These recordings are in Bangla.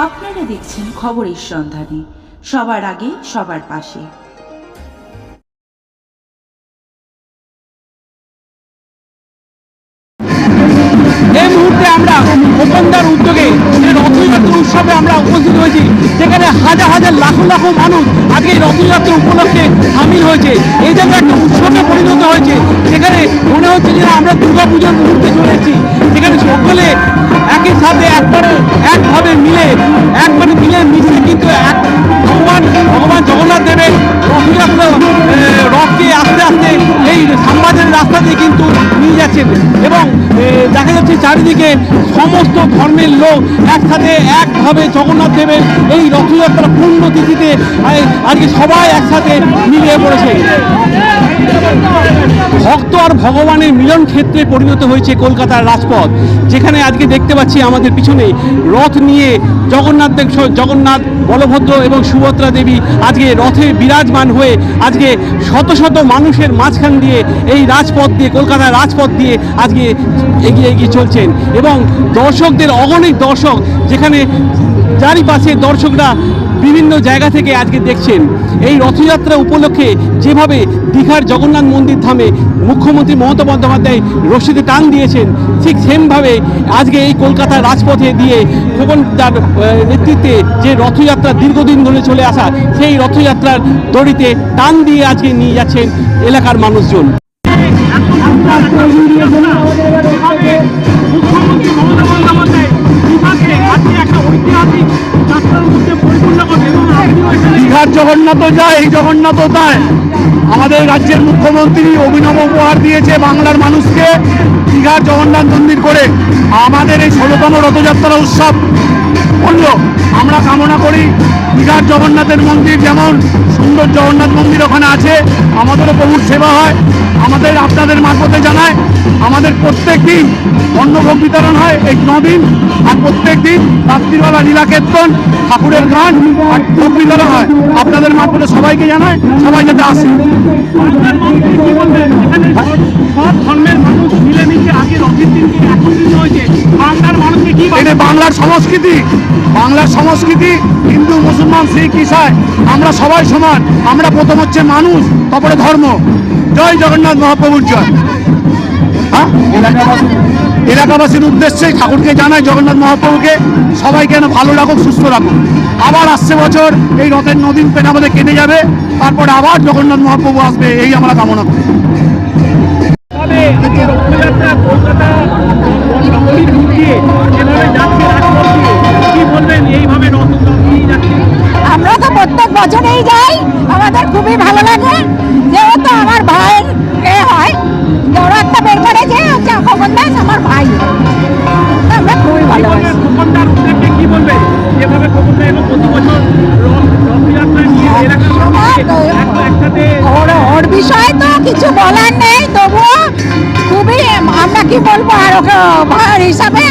আপনারা দেখছেন খবরের সন্ধানে, সবার আগে সবার পাশে। এই মুহূর্তে আমরা ওপেনদার উদ্যোগে যে রথযাত্রা উৎসবে আমরা উপস্থিত হয়েছি, যেখানে হাজার হাজার লাখো লাখো মানুষ আজকে এই রথযাত্রা উপলক্ষে সামিল হয়েছে। এই জায়গা একটা উৎসবে পরিণত হয়েছে, যেখানে মনে হচ্ছে যে আমরা দুর্গাপুজোর মুহূর্তে চলে এসেছি, যেখানে সকলে একই সাথে একভাবে মিলে মিশে কিন্তু ভগবান জগন্নাথ দেবের রথযাত্রা রথকে আস্তে আস্তে এই সাম্বাদের রাস্তা দিয়ে কিন্তু নিয়ে যাচ্ছেন। এবং দেখা যাচ্ছে চারিদিকে সমস্ত ধর্মের লোক একসাথে একভাবে জগন্নাথ দেবের এই রথযাত্রা পূর্ণ তিথিতে আজকে সবাই একসাথে মিলিয়ে পড়েছে। ভক্ত আর ভগবানের মিলন ক্ষেত্রে পরিণত হয়েছে কলকাতার রাজপথ, যেখানে আজকে দেখতে পাচ্ছি আমাদের পিছনে রথ নিয়ে জগন্নাথ, বলভদ্র এবং সুভদ্রা দেবী আজকে রথে বিরাজমান হয়ে আজকে শত শত মানুষের মাঝখান দিয়ে এই রাজপথ দিয়ে, কলকাতার রাজপথ দিয়ে আজকে এগিয়ে চলছেন। এবং দর্শকদের অগণিত দর্শক, যেখানে চারিপাশে দর্শকরা বিভিন্ন জায়গা থেকে আজকে দেখছেন। এই রথযাত্রা উপলক্ষে যেভাবে দীঘার জগন্নাথ মন্দির ধামে মুখ্যমন্ত্রী মমতা বন্দ্যোপাধ্যায় রশিদে টান দিয়েছেন, ঠিক সেমভাবে আজকে এই কলকাতার রাজপথে দিয়ে খোকন তার নেতৃত্বে যে রথযাত্রা দীর্ঘদিন ধরে চলে আসা, সেই রথযাত্রার দড়িতে টান দিয়ে আজকে নিয়ে যাচ্ছেন এলাকার মানুষজন। দীঘার জগন্নাথ যায়, এই জগন্নাথ তাই। আমাদের রাজ্যের মুখ্যমন্ত্রী অভিনব উপহার দিয়েছে বাংলার মানুষকে দীঘার জগন্নাথ মন্দির করে। আমাদের এই 16তম রথযাত্রা উৎসব করল। আমরা কামনা করি দীঘার জগন্নাথের মন্দির যেমন সুন্দর জগন্নাথ মন্দির ওখানে আছে, আমাদেরও প্রভুর সেবা হয়। আমাদের আপনাদের মারফতে জানায়, আমাদের প্রত্যেক দিন অন্নভোগ বিতরণ হয় এই 9 দিন, আর প্রত্যেক দিন রাত্রিবেলা লীলাকীর্তন, ঠাকুরের গান আর ভোগ বিতরণ হয়। আপনাদের মারফতে সবাইকে জানায়, সবাই যাতে আসে। সব ধর্মের মানুষ মিলেমিশে আগে রথের দিনকে একত্রিত হয়েছে। বাংলার মানুষকে কি এটা বাংলার সংস্কৃতি, হিন্দু, মুসলমান, শিখ, ইসাই আমরা সবাই সমান। আমরা প্রথম হচ্ছে মানুষ, তারপরে ধর্ম। জয় জগন্নাথ মহাপ্রভুর জয়। এলাকাবাসীর উদ্দেশ্যে ঠাকুরকে জানায়, জগন্নাথ মহাপ্রভুকে সবাইকে যেন ভালো রাখুক, সুস্থ রাখুক। আবার আসছে বছর এই রথের 9 দিন পেট আমাদের কেটে যাবে, তারপরে আবার জগন্নাথ মহাপ্রভু আসবে, এই আমরা কামনা করি। আমরা তো প্রত্যেক বছরেই যাই, আমাদের খুবই ভালো লাগে। যেহেতু আমার ভাইয়ের হয়, গৌরবটা বের করে যে হচ্ছে খোকন দাস আমার ভাই, আমরা খুবই ভালোবাসি। কি বলবেন যেভাবে খোকনদা এবং প্রতি বছর রথযাত্রা নিয়ে একসাথে? ওর বিষয়ে তো কিছু বলার নেই, তবুও খুবই আমরা কি বলবো, আর ওকে ভাইয়ের হিসাবে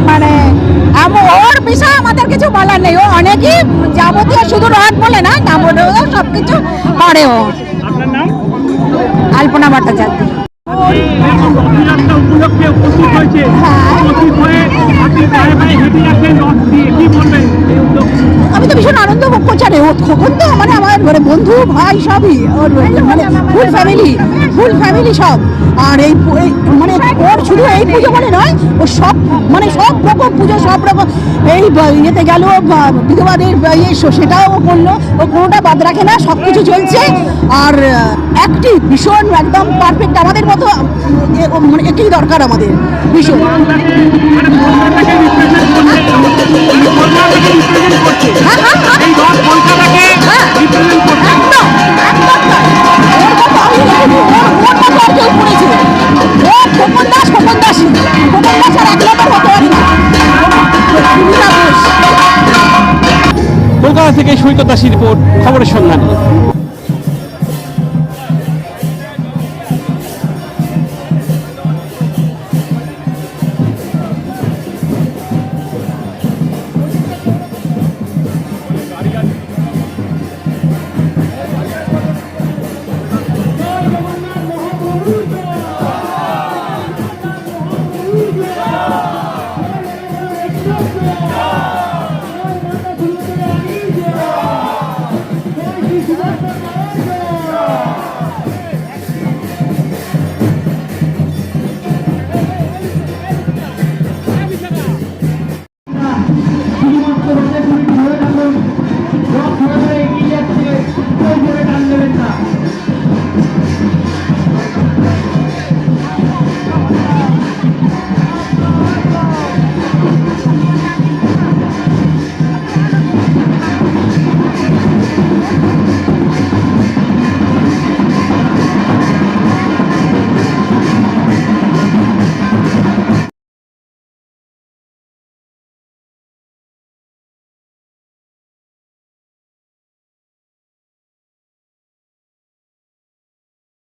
মানে ওর বিষয়ে আমাদের কিছু বলার নেই। ও অনেকই যাবতীয়, শুধু রথ বলে না, যাবতীয় সব কিছু করে ও। আপনার নাম? আলপনা ভট্টাচার্য। রথযাত্রা উপলক্ষে উপস্থিত হয়েছে, উপস্থিত হয়ে আপনি পায়ে পায়ে হেঁটে যাচ্ছেন রথ দিয়ে, কি বলবেন এই উদ্যোগ? আমি তো ভীষণ আনন্দ ভোগ করছি। ও খোকন তো মানে আমার বন্ধু ভাই সবই, ওর মানে ফুল ফ্যামিলি সব। আর এই মানে ওর শুধু এই পুজো বলে নয়, ও সব মানে সব রকম পুজো, সব রকম এই ইয়েতে গেল বিধবাদের সেটাও ও করলো, ও কোনোটা বাদ রাখে না, সব কিছু চলছে। আর অ্যাক্টিভ, ভীষণ একদম পারফেক্ট, আমাদের মতো মানে একই দরকার আমাদের ভীষণ। কলকাতা থেকে সৈকত দাসের রিপোর্ট, খবরের সন্ধানে।